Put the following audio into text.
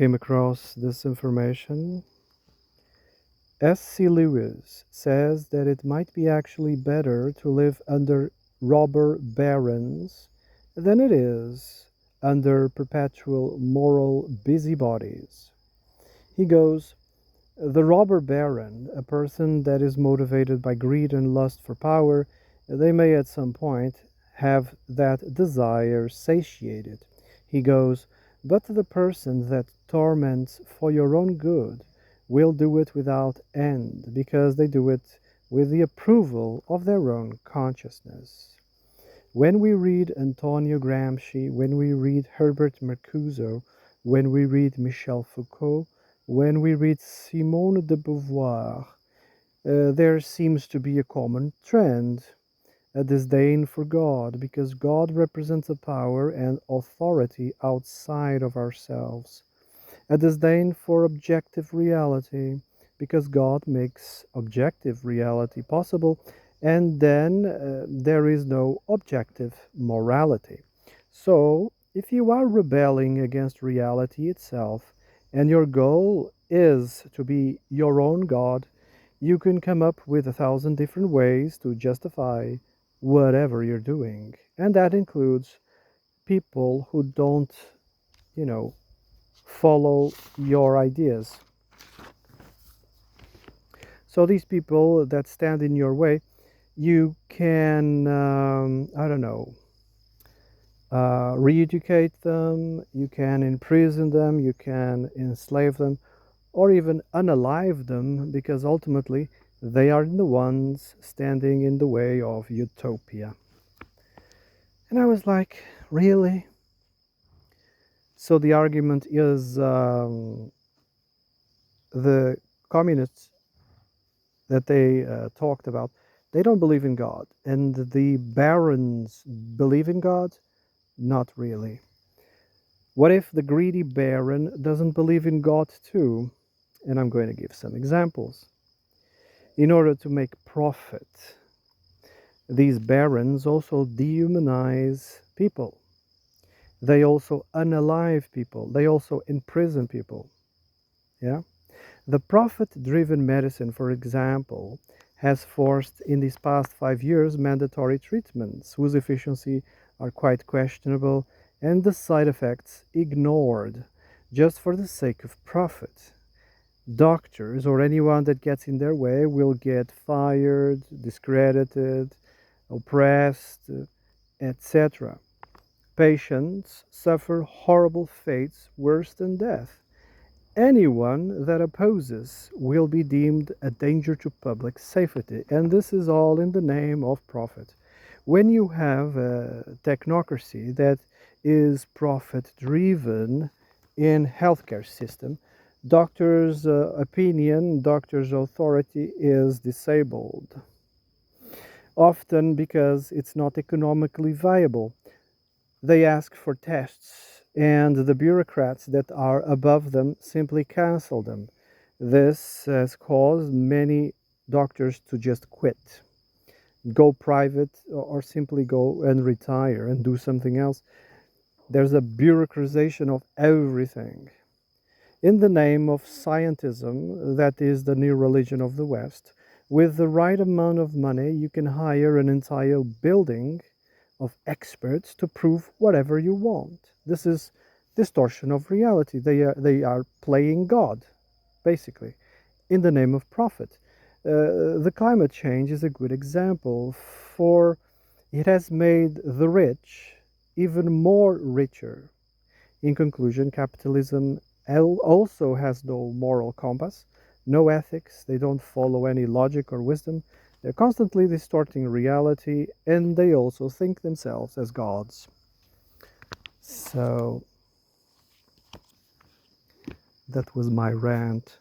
came across this information. S.C. Lewis says that it might be actually better to live under robber barons than it is under perpetual moral busybodies. He goes, the robber baron, a person that is motivated by greed and lust for power, they may at some point have that desire satiated. He goes, but the person that torments for your own good will do it without end, because they do it with the approval of their own consciousness. When we read Antonio Gramsci, when we read Herbert Marcuse, when we read Michel Foucault, when we read Simone de Beauvoir, there seems to be a common trend, a disdain for God, because God represents a power and authority outside of ourselves, a disdain for objective reality, because God makes objective reality possible, and then there is no objective morality. So, if you are rebelling against reality itself, and your goal is to be your own God, you can come up with 1,000 different ways to justify whatever you're doing. And that includes people who don't, you know, follow your ideas. So these people that stand in your way, you can, I don't know, re-educate them, you can imprison them, you can enslave them, or even unalive them, because ultimately they are the ones standing in the way of utopia. And I was like, really? So the argument is the communists that they talked about, they don't believe in God. And the barons believe in God? Not really. What if the greedy baron doesn't believe in God too? And I'm going to give some examples. In order to make profit, these barons also dehumanize people. They also unalive people. They also imprison people. Yeah? The profit-driven medicine, for example, has forced in these past 5 years mandatory treatments whose efficiency are quite questionable and the side effects ignored just for the sake of profit. Doctors or anyone that gets in their way will get fired, discredited, oppressed, etc. Patients suffer horrible fates worse than death. Anyone that opposes will be deemed a danger to public safety, and this is all in the name of profit. When you have a technocracy that is profit-driven in healthcare system, doctors' opinion, doctors' authority is disabled, often because it's not economically viable. They ask for tests, and the bureaucrats that are above them simply cancel them. This has caused many doctors to just quit, go private, or simply go and retire and do something else. There's a bureaucratization of everything. In the name of scientism, that is the new religion of the West, with the right amount of money, you can hire an entire building of experts to prove whatever you want. This is distortion of reality. They are playing God, basically, in the name of profit. The climate change is a good example, for it has made the rich even more richer. In conclusion, capitalism also has no moral compass, no ethics. They don't follow any logic or wisdom. They're constantly distorting reality, and they also think themselves as gods. So that was my rant.